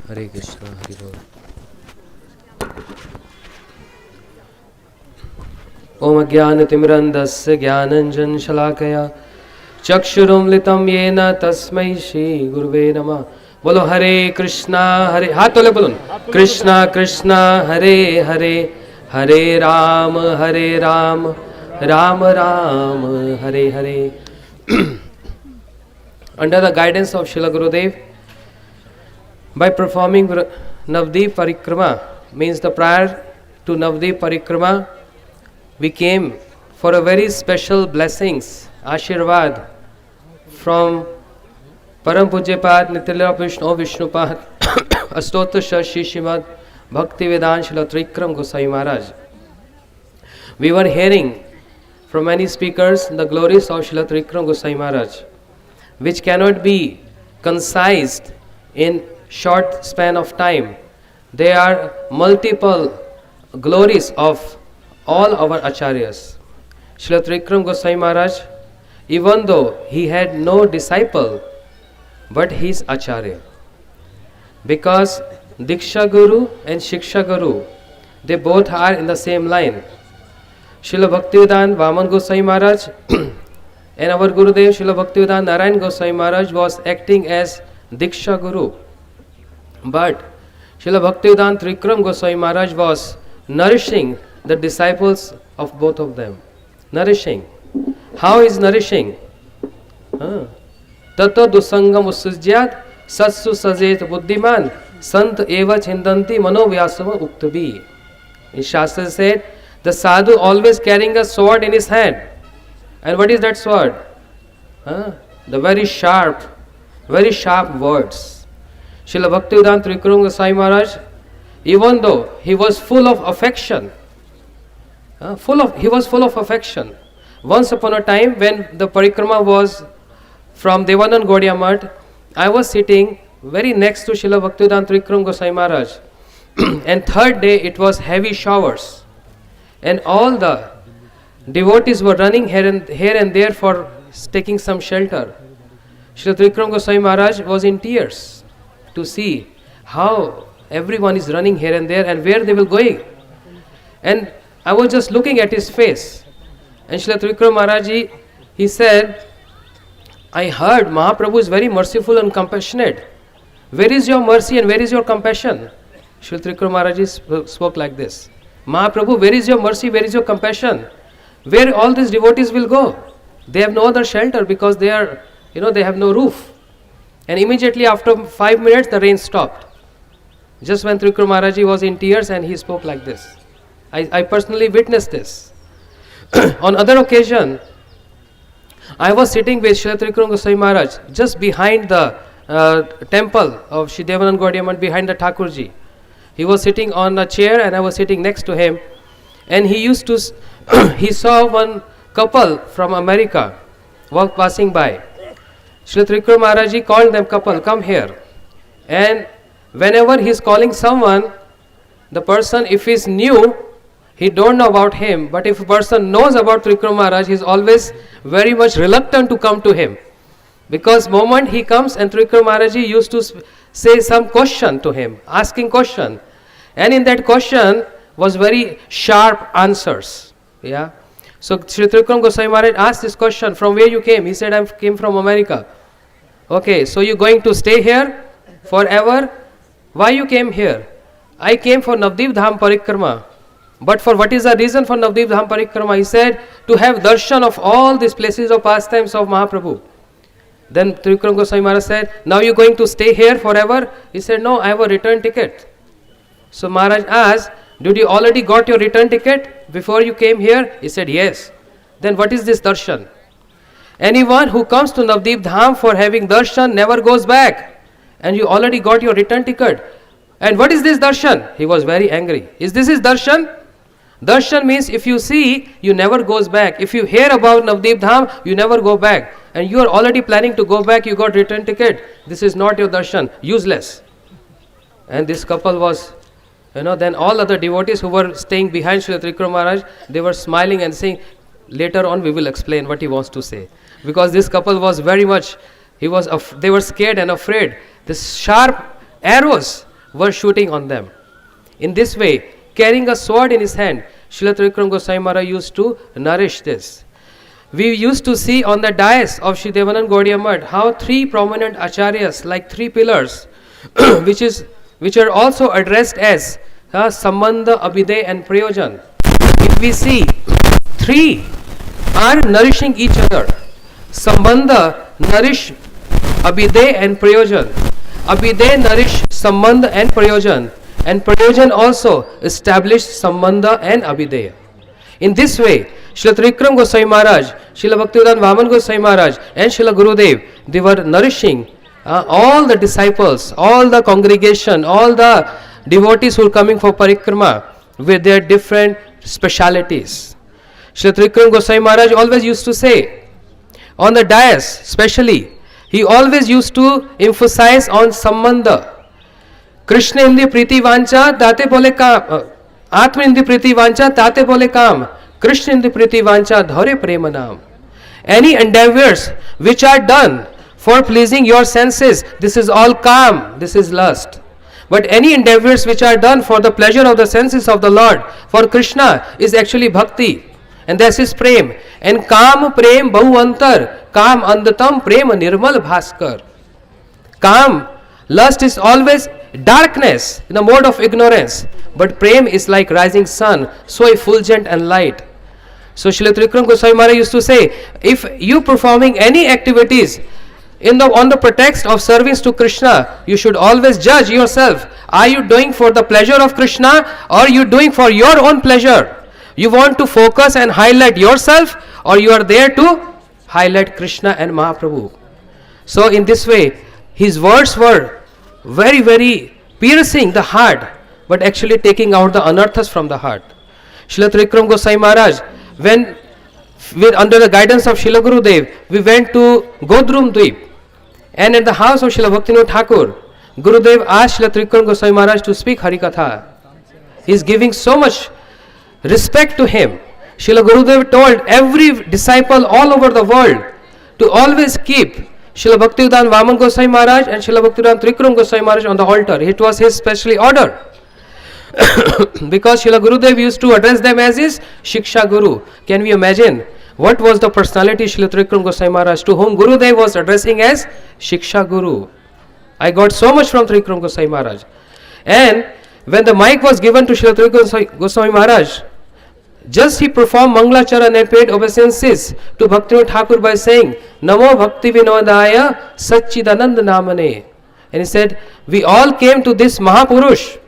हरे कृष्णा हरि बोल। ओम ज्ञानतिमिरन्धस्य ज्ञानञ्जनशलाकया चक्षुरुन्मिलितं येन तस्मै श्री गुरुवे नमः। बोलो हरे कृष्णा हरे, हाथ तोले बोलो, कृष्णा कृष्णा हरे हरे, हरे Ram Ram Ram Hare Hare. Under the guidance of Srila Gurudev, by performing Navdeep Parikrama, means the prior to Navdeep Parikrama, we came for a very special blessings, Ashirvad from Param Pujyapad Nityalila Vishnu Vishnupad Astotra Shashi Shrimad Bhakti Vedanta Srila Trikram Gosai Maharaj. We were hearing from many speakers the glories of Srila Trikram Gosai Maharaj, which cannot be concised in short span of time. There are multiple glories of all our acharyas. Srila Trikram Gosai Maharaj, even though he had no disciple, but he is acharya. Because Diksha Guru and Shiksha Guru, they both are in the same line. Srila Bhaktivedanta Vaman Gosai Maharaj and our Gurudev Srila Bhaktivedanta Narayan Gosai Maharaj was acting as Diksha Guru. But Srila Bhaktivedanta Trikram Gosai Maharaj was nourishing the disciples of both of them. Nourishing. How is nourishing? Tato dusangam usujyat satsu sajet buddhiman sant eva chindanti manovyasava uktabi. In Shastra said, the sadhu always carrying a sword in his hand. And what is that sword? The very sharp words. Srila Bhaktivedanta Trikram Gosai Maharaj, even though he was full of affection, he was full of affection. Once upon a time, when the parikrama was from Devanand Gaudiya Math, I was sitting very next to Srila Bhaktivedanta Trikram Gosai Maharaj. And third day, it was heavy showers. And all the devotees were running here and there for taking some shelter. Srila Trikram Gosai Maharaj was in tears to see how everyone is running here and there and where they will going. And I was just looking at his face. And Srila Trikram Maharaj, he said, I heard Mahaprabhu is very merciful and compassionate. Where is your mercy and where is your compassion? Srila Trikram Maharaj spoke like this. Mahaprabhu, where is your mercy, where is your compassion? Where all these devotees will go? They have no other shelter because they are, they have no roof. And immediately after 5 minutes, the rain stopped. Just when Trikram Maharaj was in tears and he spoke like this. I personally witnessed this. On other occasion, I was sitting with Srila Trikram Gosai Maharaj just behind the temple of Shri Devanand Gaudiya Math, behind the Thakurji. He was sitting on a chair and I was sitting next to him. And he saw one couple from America passing by. Srila Trikram Maharaj called them, couple, come here. And whenever he is calling someone, the person, if he is new, he don't know about him. But if a person knows about Trikram Maharaj, he is always very much reluctant to come to him. Because moment he comes and Trikram Maharaj used to say some question to him, asking question. And in that question was very sharp answers. Yeah. So Sri Trikram Gosai Maharaj asked this question, from where you came? He said, I came from America. Okay, so you going to stay here forever? Why you came here? I came for Navdeep Dham Parikrama. But for what is the reason for Navdeep Dham Parikrama? He said, to have darshan of all these places of pastimes of Mahaprabhu. Then Trikram Gosai Maharaj said, now you going to stay here forever? He said, no, I have a return ticket. So Maharaj asked, did you already got your return ticket before you came here? He said, yes. Then what is this darshan? Anyone who comes to Navdeep Dham for having darshan never goes back. And you already got your return ticket. And what is this darshan? He was very angry. Is this his darshan? Darshan means if you see, you never goes back. If you hear about Navdeep Dham, you never go back. And you are already planning to go back, you got return ticket. This is not your darshan. Useless. And this couple was, then all other devotees who were staying behind Srila Trikram Maharaj, they were smiling and saying, later on we will explain what he wants to say. Because this couple was very much, they were scared and afraid. This sharp arrows were shooting on them. In this way, carrying a sword in his hand, Srila Trikram Goswami Maharaj used to nourish this. We used to see on the dais of Sri Devanand Gaudiya Math how three prominent acharyas, like three pillars, which are also addressed as Sambandha, Abhiday and Prayojan. If we see, three are nourishing each other. Sambandha nourish Abhiday and Prayojan. Abhiday nourish Sambandha and Prayojan. And Prayojan also established Sambandha and Abhiday. In this way, Srila Trikram Goswami Maharaj, Srila Bhaktivedanta Vaman Goswami Maharaj and Srila Gurudev, they were nourishing all the disciples, all the congregation, all the devotees who are coming for parikrama with their different specialities. Srila Trikram Goswami Maharaj always used to say, on the dais especially, he always used to emphasize on Sambandha. Krishna indi priti vancha tate bole kam, Atma indi priti vancha tate bole kam, Krishna indi priti vancha dhare prema naam. Any endeavors which are done for pleasing your senses, this is all kam, this is lust. But any endeavors which are done for the pleasure of the senses of the Lord, for Krishna, is actually bhakti. And this is prem. And kam prem bahu antar, kam andatam prem nirmal bhaskar. Kam, lust is always darkness in the mode of ignorance. But prem is like rising sun, so effulgent and light. So Srila Trikram Goswami Maharaj used to say, if you performing any activities on the pretext of service to Krishna, you should always judge yourself. Are you doing for the pleasure of Krishna or are you doing for your own pleasure? You want to focus and highlight yourself or you are there to highlight Krishna and Mahaprabhu. So in this way, his words were very, very piercing the heart, but actually taking out the anarthas from the heart. Srila Trikram Goswami Maharaj, when under the guidance of Srila Gurudev, we went to Godrum Dweep, and at the house of Srila Bhaktivinoda Thakur, Gurudev asked Srila Trikram Goswami Maharaj to speak Harikatha. He is giving so much respect to him. Srila Gurudev told every disciple all over the world to always keep Srila Bhaktivedanta Vaman Goswami Maharaj and Srila Bhaktivedanta Trikram Goswami Maharaj on the altar. It was his specially order. Because Srila Gurudev used to address them as his Shiksha Guru. Can we imagine what was the personality Srila Trikram Goswami Maharaj, to whom Gurudev was addressing as Shiksha Guru? I got so much from Trikram Goswami Maharaj. And when the mic was given to Srila Trikram Goswami Maharaj, just he performed Manglacharan and paid obeisances to Bhaktivinoda Thakur by saying, Namo Bhakti Vinodaya Satchidananda Namane. And he said, we all came to this Mahapurush,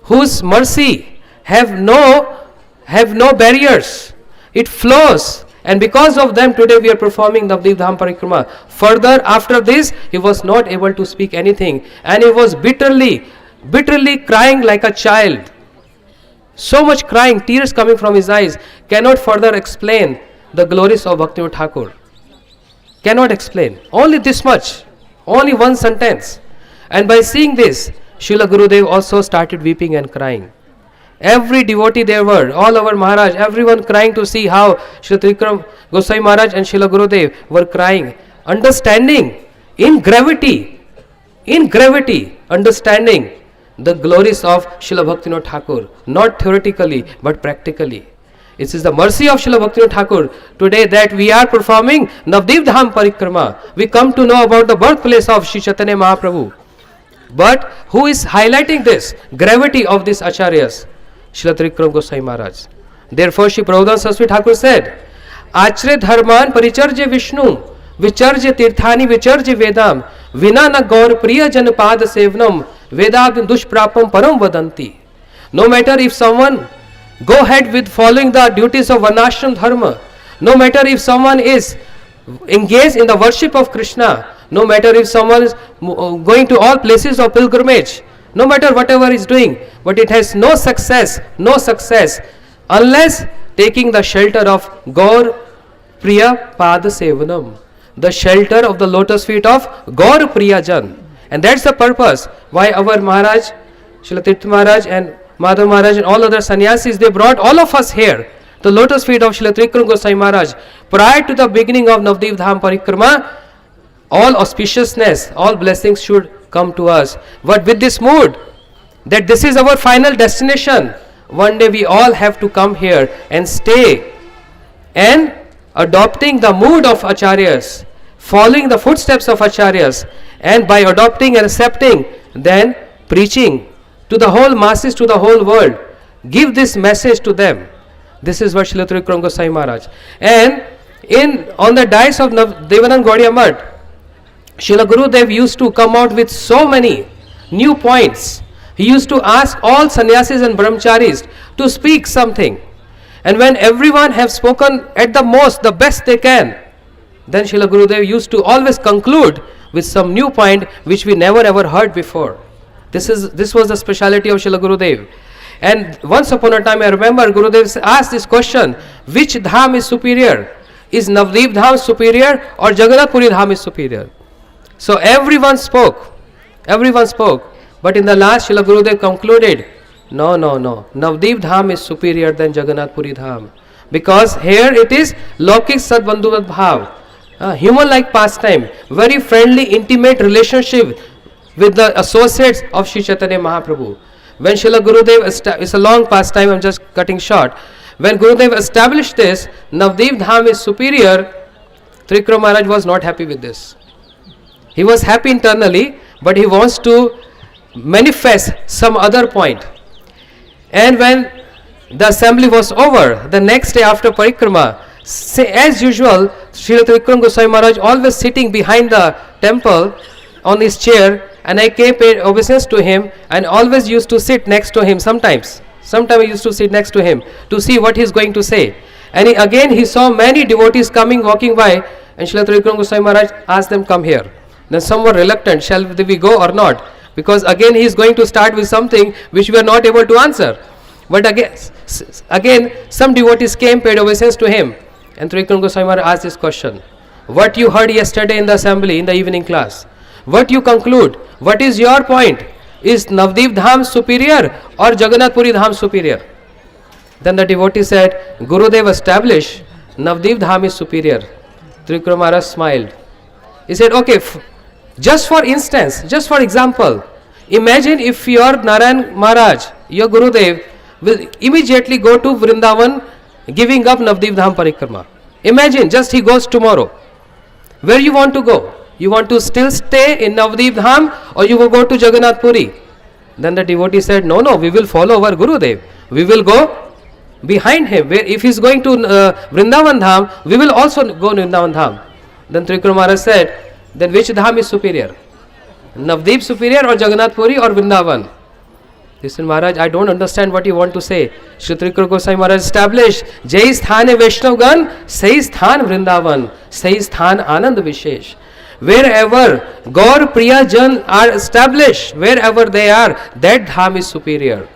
whose mercy have no barriers. It flows. And because of them, today we are performing Navadvip Dham Parikrama. Further, after this, he was not able to speak anything. And he was bitterly crying like a child. So much crying, tears coming from his eyes, cannot further explain the glories of Bhaktivinoda Thakur. Cannot explain. Only this much. Only one sentence. And by seeing this, Srila Gurudev also started weeping and crying. Every devotee there were, all our Maharaj, everyone crying to see how Srila Trikram Goswami Maharaj and Srila Gurudev were crying. Understanding in gravity, understanding the glories of Srila Bhaktivinoda Thakur, not theoretically but practically. It is the mercy of Srila Bhaktivinoda Thakur today that we are performing Navadvip Dham Parikrama. We come to know about the birthplace of Sri Chaitanya Mahaprabhu. But who is highlighting this gravity of these acharyas? Srila Trikram Goswami Maharaj. Therefore, Sri Prabhupada Saraswati Thakur said, Achre dharman paricharje Vishnu, vicharje tirthani vicharje vedam, vina na gaur priya jan pad sevnam, vedabdin dushprapam param vadanti. No matter if someone go ahead with following the duties of Varnashram Dharma, no matter if someone is engaged in the worship of Krishna, no matter if someone is going to all places of pilgrimage, no matter whatever he is doing, but it has no success unless taking the shelter of Gaur Priya Pada Sevanam, the shelter of the lotus feet of Gaur Priya Jan. And that's the purpose why our Maharaj, Srila Tirtha Maharaj and Madhav Maharaj and all other sannyasis, they brought all of us here, the lotus feet of Srila Trikram Goswami Maharaj. Prior to the beginning of Navadvip Dham Parikrama, all auspiciousness, all blessings should come to us. But with this mood, that this is our final destination. One day we all have to come here and stay. And adopting the mood of Acharyas, following the footsteps of Acharyas, and by adopting and accepting, then preaching to the whole masses, to the whole world. Give this message to them. This is what Srila Trivikrama Goswami Maharaj. And on the dais of Devanand Gaudiya Math, Srila Gurudev used to come out with so many new points. He used to ask all sannyasis and brahmacharis to speak something. And when everyone have spoken at the most, the best they can, then Srila Gurudev used to always conclude with some new point which we never ever heard before. This was the speciality of Srila Gurudev. And once upon a time, I remember Gurudev asked this question: which dham is superior? Is Navdeep Dham superior or Jagannath Puri Dham is superior? So everyone spoke. But in the last, Srila Gurudev concluded, no. Navdeep Dham is superior than Jagannath Puri Dham. Because here it is Lokik Sadbandhuvat Bhav. Human-like pastime. Very friendly, intimate relationship with the associates of Sri Chaitanya Mahaprabhu. When Srila Gurudev, it's a long pastime, I'm just cutting short. When Gurudev established this, Navdeep Dham is superior, Trivikrama Maharaj was not happy with this. He was happy internally, but he wants to manifest some other point. And when the assembly was over, the next day after Parikrama, as usual, Srila Trivikrama Goswami Maharaj always sitting behind the temple on his chair, and I came paid obeisance to him and always used to sit next to him sometimes. Sometimes I used to sit next to him to see what he is going to say. And he saw many devotees coming, walking by, and Srila Trivikrama Goswami Maharaj asked them, come here. Then some were reluctant, shall we go or not? Because again he is going to start with something which we are not able to answer. But again some devotees came, paid obeisance to him. And Trivikrama Goswami Maharaj asked this question: what you heard yesterday in the assembly, in the evening class? What you conclude? What is your point? Is Navdeep Dham superior or Jagannath Puri Dham superior? Then the devotee said, Gurudev established Navdeep Dham is superior. Trivikrama Maharaj smiled. He said, okay, just for instance, just for example, imagine if your Narayan Maharaj, your Gurudev, will immediately go to Vrindavan giving up Navdeep Dham Parikrama. Imagine, just he goes tomorrow. Where you want to go? You want to still stay in Navdeep Dham or you will go to Jagannath Puri? Then the devotee said, no, we will follow our Gurudev. We will go behind him. If he is going to Vrindavan Dham, we will also go to Vrindavan Dham. Then Trivikrama Maharaj said, then which Dham is superior? Navdeep superior or Jagannath Puri or Vrindavan? He said, Maharaj, I don't understand what you want to say. Shri Trivikrama Goswami Maharaj established, Jai Sthane Vaishnavgan, Sai Sthan Vrindavan, Sai Sthan Anand Vishesh. Wherever Gaur Priya Jan are established, wherever they are, that Dham is superior.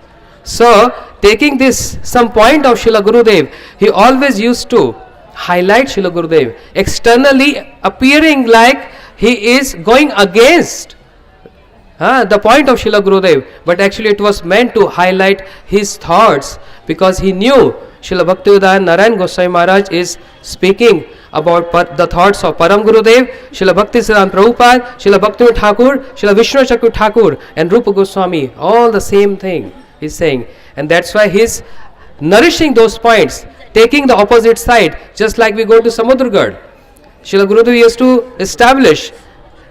So, taking this, some point of Srila Gurudev, he always used to highlight Srila Gurudev, externally appearing like he is going against the point of Srila Gurudev, but actually it was meant to highlight his thoughts, because he knew Srila Bhaktivedanta Narayan Goswami Maharaj is speaking about the thoughts of Param Gurudev, Srila Bhaktisiddhanta Prabhupada, Srila Bhaktivinoda Thakur, Srila Vishnu Chakra Thakur and Rupa Goswami, all the same thing he is saying. And that's why he is nourishing those points, taking the opposite side, just like we go to Samudragarh. Srila Gurudev used to establish,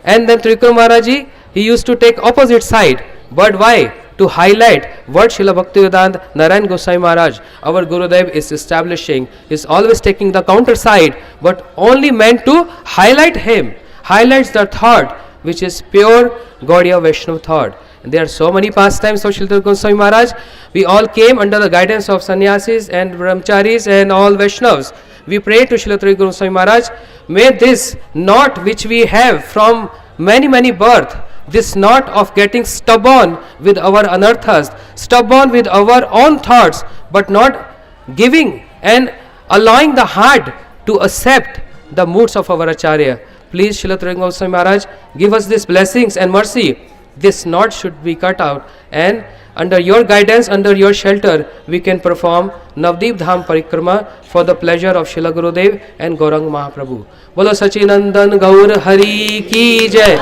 and then Trivikrama Maharaj, he used to take opposite side. But why? To highlight what Srila Bhaktivedanta Narayan Goswami Maharaj, our Gurudev, is establishing. He is always taking the counter side, but only meant to highlight him, highlights the thought which is pure Gaudiya Vaishnava thought. And there are so many pastimes of Srila Goswami Maharaj. We all came under the guidance of sannyasis and brahmacharis and all Vaishnavas. We pray to Srila Goswami Maharaj, may this knot which we have from many births, this knot of getting stubborn with our anarthas, stubborn with our own thoughts, but not giving and allowing the heart to accept the moods of our Acharya. Please, Srila Goswami Maharaj, give us these blessings and mercy. This knot should be cut out, and under your guidance, under your shelter, we can perform Navdeep Dham Parikrama for the pleasure of Srila Gurudev and Gauranga Mahaprabhu. Bolo Sachinandan Gaur Hari Ki Jai.